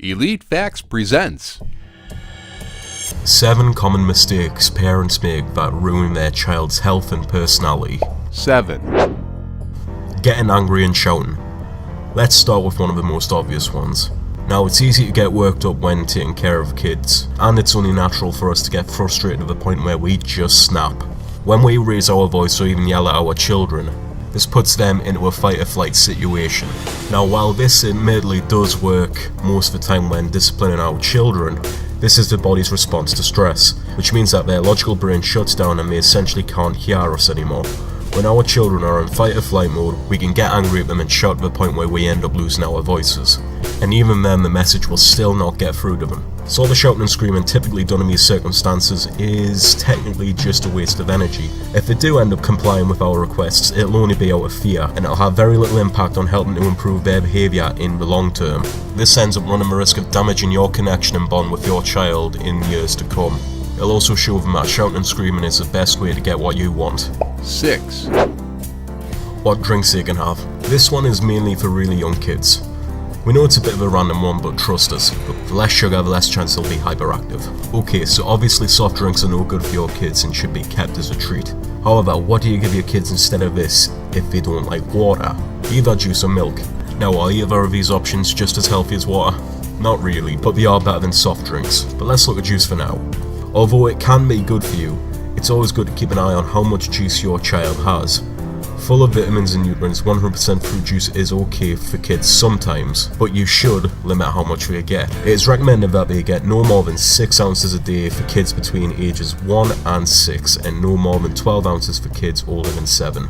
Elite Facts presents 7 common mistakes parents make that ruin their child's health and personality. 7. Getting angry and shouting. Let's start with one of the most obvious ones. Now, it's easy to get worked up when taking care of kids, and it's only natural for us to get frustrated to the point where we just snap. When we raise our voice or even yell at our children, this puts them into a fight-or-flight situation. Now, while this admittedly does work most of the time when disciplining our children, this is the body's response to stress, which means that their logical brain shuts down and they essentially can't hear us anymore. When our children are in fight-or-flight mode, we can get angry at them and shout to the point where we end up losing our voices. And even then, the message will still not get through to them. So the shouting and screaming typically done in these circumstances is technically just a waste of energy. If they do end up complying with our requests, it'll only be out of fear, and it'll have very little impact on helping to improve their behaviour in the long term. This ends up running the risk of damaging your connection and bond with your child in years to come. It'll also show them that shouting and screaming is the best way to get what you want. 6. What drinks they can have. This one is mainly for really young kids. We know it's a bit of a random one, but trust us, the less sugar, the less chance they'll be hyperactive. Okay, so obviously soft drinks are no good for your kids and should be kept as a treat. However, what do you give your kids instead of this if they don't like water? Either juice or milk. Now, are either of these options just as healthy as water? Not really, but they are better than soft drinks. But let's look at juice for now. Although it can be good for you, it's always good to keep an eye on how much juice your child has. Full of vitamins and nutrients, 100% fruit juice is okay for kids sometimes, but you should limit how much they get. It is recommended that they get no more than 6 ounces a day for kids between ages 1 and 6, and no more than 12 ounces for kids older than 7.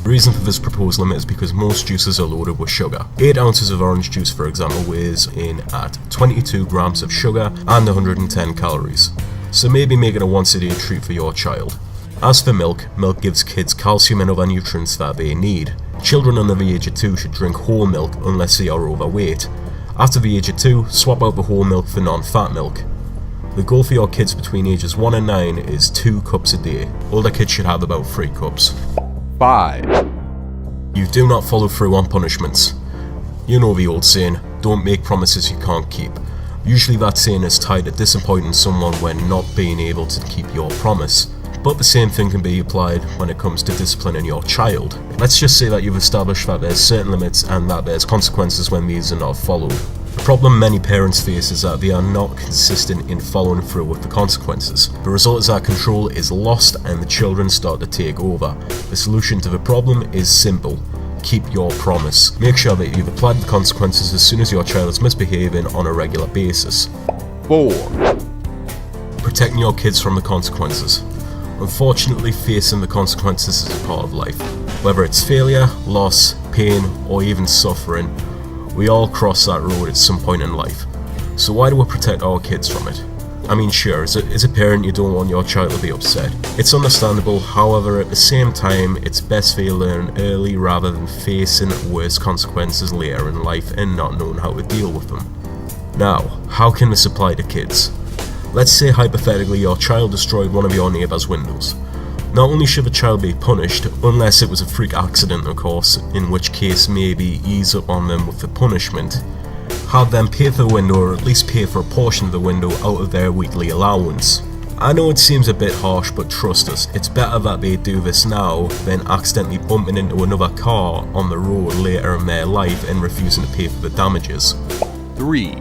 The reason for this proposed limit is because most juices are loaded with sugar. 8 ounces of orange juice, for example, weighs in at 22 grams of sugar and 110 calories. So maybe make it a once a day treat for your child. As for milk, milk gives kids calcium and other nutrients that they need. Children under the age of 2 should drink whole milk unless they are overweight. After the age of 2, swap out the whole milk for non-fat milk. The goal for your kids between ages 1 and 9 is 2 cups a day. Older kids should have about 3 cups. 5. You do not follow through on punishments. You know the old saying, don't make promises you can't keep. Usually that saying is tied to disappointing someone when not being able to keep your promise. But the same thing can be applied when it comes to disciplining your child. Let's just say that you've established that there's certain limits and that there's consequences when these are not followed. The problem many parents face is that they are not consistent in following through with the consequences. The result is that control is lost and the children start to take over. The solution to the problem is simple. Keep your promise. Make sure that you've applied the consequences as soon as your child is misbehaving on a regular basis. 4. Protecting your kids from the consequences. Unfortunately, facing the consequences is a part of life. Whether it's failure, loss, pain, or even suffering, we all cross that road at some point in life. So why do we protect our kids from it? I mean, sure, as a parent you don't want your child to be upset. It's understandable, however, at the same time, it's best for you to learn early rather than facing worse consequences later in life and not knowing how to deal with them. Now, how can this apply to kids? Let's say hypothetically your child destroyed one of your neighbour's windows. Not only should the child be punished, unless it was a freak accident of course, in which case maybe ease up on them with the punishment. Have them pay for the window or at least pay for a portion of the window out of their weekly allowance. I know it seems a bit harsh, but trust us, it's better that they do this now than accidentally bumping into another car on the road later in their life and refusing to pay for the damages. 3.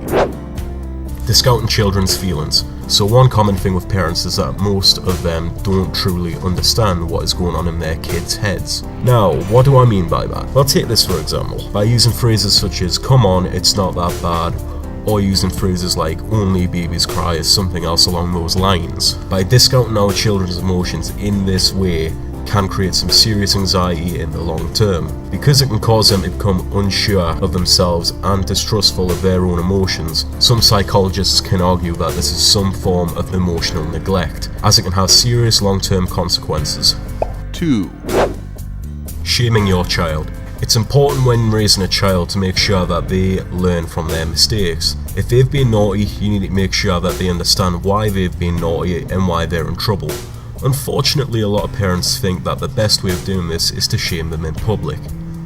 Discounting children's feelings. So one common thing with parents is that most of them don't truly understand what is going on in their kids' heads. Now, what do I mean by that? Well, take this for example. By using phrases such as, come on, it's not that bad, or using phrases like, only babies cry, or something else along those lines. By discounting our children's emotions in this way, can create some serious anxiety in the long term, because it can cause them to become unsure of themselves and distrustful of their own emotions. Some psychologists can argue that this is some form of emotional neglect, as it can have serious long-term consequences. 2. Shaming your child. It's important when raising a child to make sure that they learn from their mistakes. If they've been naughty, you need to make sure that they understand why they've been naughty and why they're in trouble. Unfortunately, a lot of parents think that the best way of doing this is to shame them in public.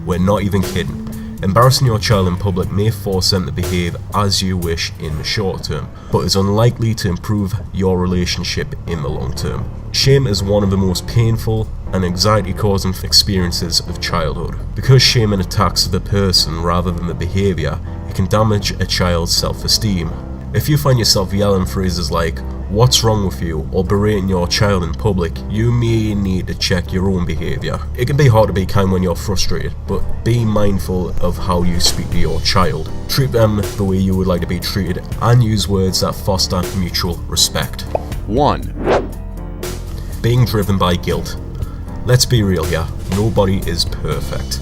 We're not even kidding. Embarrassing your child in public may force them to behave as you wish in the short term, but is unlikely to improve your relationship in the long term. Shame is one of the most painful and anxiety-causing experiences of childhood. Because shame attacks the person rather than the behaviour, it can damage a child's self-esteem. If you find yourself yelling phrases like, "What's wrong with you?" or berating your child in public, you may need to check your own behaviour. It can be hard to be kind when you're frustrated, but be mindful of how you speak to your child. Treat them the way you would like to be treated and use words that foster mutual respect. 1, Being driven by guilt. Let's be real here, nobody is perfect.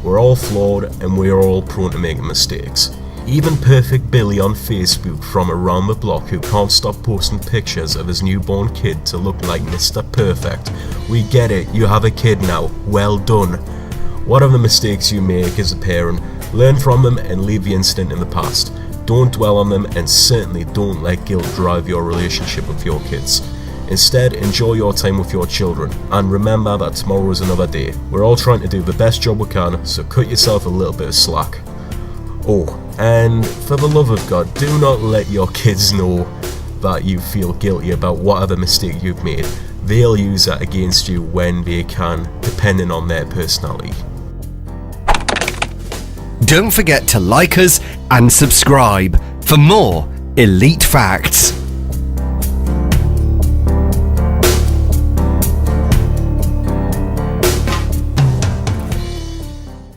We're all flawed and we're all prone to making mistakes. Even perfect Billy on Facebook from around the block who can't stop posting pictures of his newborn kid to look like Mr. Perfect. We get it, you have a kid now, well done. Whatever mistakes you make as a parent, learn from them and leave the incident in the past. Don't dwell on them and certainly don't let guilt drive your relationship with your kids. Instead, enjoy your time with your children and remember that tomorrow is another day. We're all trying to do the best job we can, so cut yourself a little bit of slack. Oh, and for the love of God, do not let your kids know that you feel guilty about whatever mistake you've made. They'll use that against you when they can, depending on their personality. Don't forget to like us and subscribe for more Elite Facts.